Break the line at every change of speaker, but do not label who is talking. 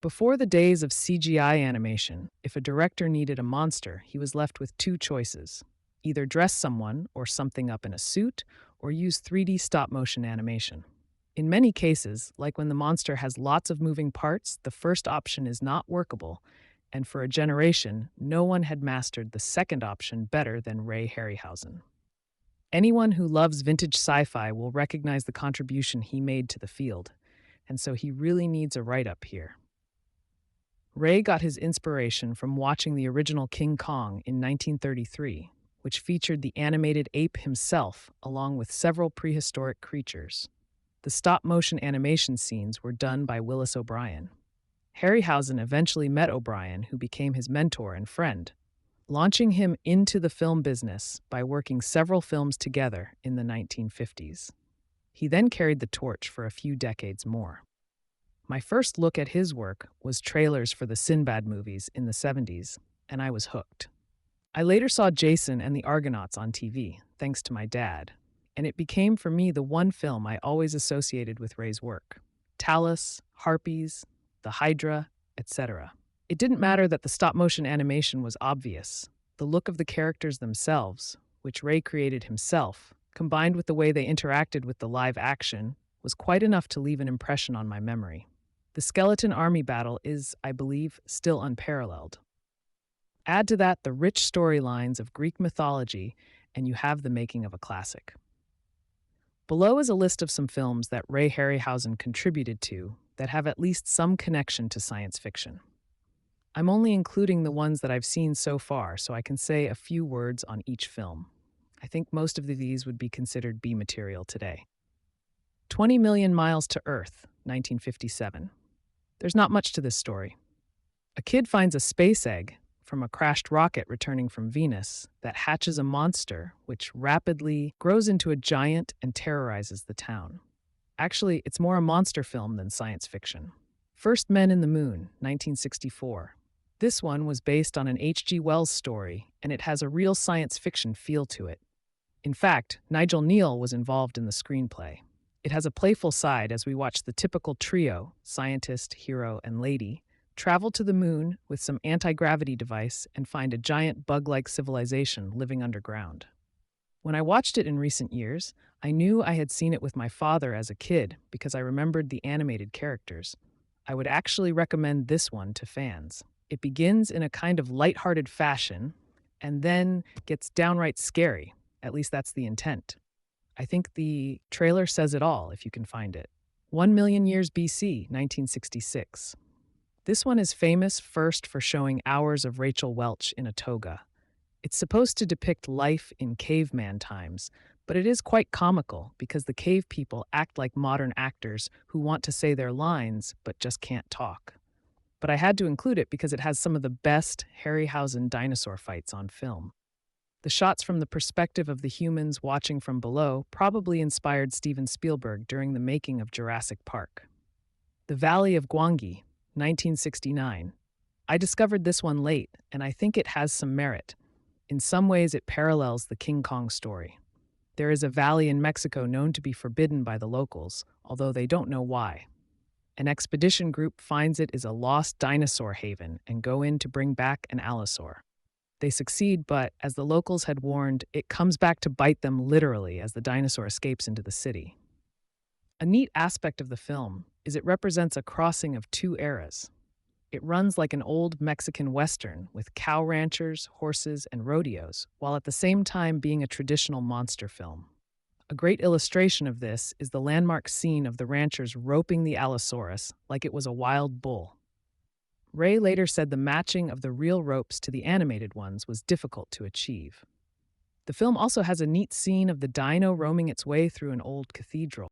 Before the days of CGI animation, if a director needed a monster, he was left with two choices: either dress someone or something up in a suit, or use 3D stop motion animation. In many cases, like when the monster has lots of moving parts, the first option is not workable, and for a generation, no one had mastered the second option better than Ray Harryhausen. Anyone who loves vintage sci-fi will recognize the contribution he made to the field, and so he really needs a write-up here. Ray got his inspiration from watching the original King Kong in 1933, which featured the animated ape himself along with several prehistoric creatures. The stop-motion animation scenes were done by Willis O'Brien. Harryhausen eventually met O'Brien, who became his mentor and friend, launching him into the film business by working several films together in the 1950s. He then carried the torch for a few decades more. My first look at his work was trailers for the Sinbad movies in the 70s, and I was hooked. I later saw Jason and the Argonauts on TV, thanks to my dad, and it became for me the one film I always associated with Ray's work. Talus, Harpies, the Hydra, etc. It didn't matter that the stop-motion animation was obvious. The look of the characters themselves, which Ray created himself, combined with the way they interacted with the live action, was quite enough to leave an impression on my memory. The skeleton army battle is, I believe, still unparalleled. Add to that the rich storylines of Greek mythology, and you have the making of a classic. Below is a list of some films that Ray Harryhausen contributed to that have at least some connection to science fiction. I'm only including the ones that I've seen so far, so I can say a few words on each film. I think most of these would be considered B material today. 20 Million Miles to Earth, 1957. There's not much to this story. A kid finds a space egg from a crashed rocket returning from Venus that hatches a monster which rapidly grows into a giant and terrorizes the town. Actually, it's more a monster film than science fiction. First Men in the Moon, 1964. This one was based on an H.G. Wells story, and it has a real science fiction feel to it. In fact, Nigel Neal was involved in the screenplay. It has a playful side as we watch the typical trio, scientist, hero, and lady, travel to the moon with some anti-gravity device and find a giant bug-like civilization living underground. When I watched it in recent years, I knew I had seen it with my father as a kid because I remembered the animated characters. I would actually recommend this one to fans. It begins in a kind of lighthearted fashion and then gets downright scary. At least that's the intent. I think the trailer says it all if you can find it. 1 Million Years BC, 1966. This one is famous first for showing hours of Rachel Welch in a toga. It's supposed to depict life in caveman times, but it is quite comical because the cave people act like modern actors who want to say their lines but just can't talk. But I had to include it because it has some of the best Harryhausen dinosaur fights on film. The shots from the perspective of the humans watching from below probably inspired Steven Spielberg during the making of Jurassic Park. The Valley of Gwangi, 1969. I discovered this one late, and I think it has some merit. In some ways, it parallels the King Kong story. There is a valley in Mexico known to be forbidden by the locals, although they don't know why. An expedition group finds it is a lost dinosaur haven and go in to bring back an allosaur. They succeed, but, as the locals had warned, it comes back to bite them literally as the dinosaur escapes into the city. A neat aspect of the film is it represents a crossing of two eras. It runs like an old Mexican Western with cow ranchers, horses, and rodeos, while at the same time being a traditional monster film. A great illustration of this is the landmark scene of the ranchers roping the Allosaurus like it was a wild bull. Ray later said the matching of the real ropes to the animated ones was difficult to achieve. The film also has a neat scene of the dino roaming its way through an old cathedral.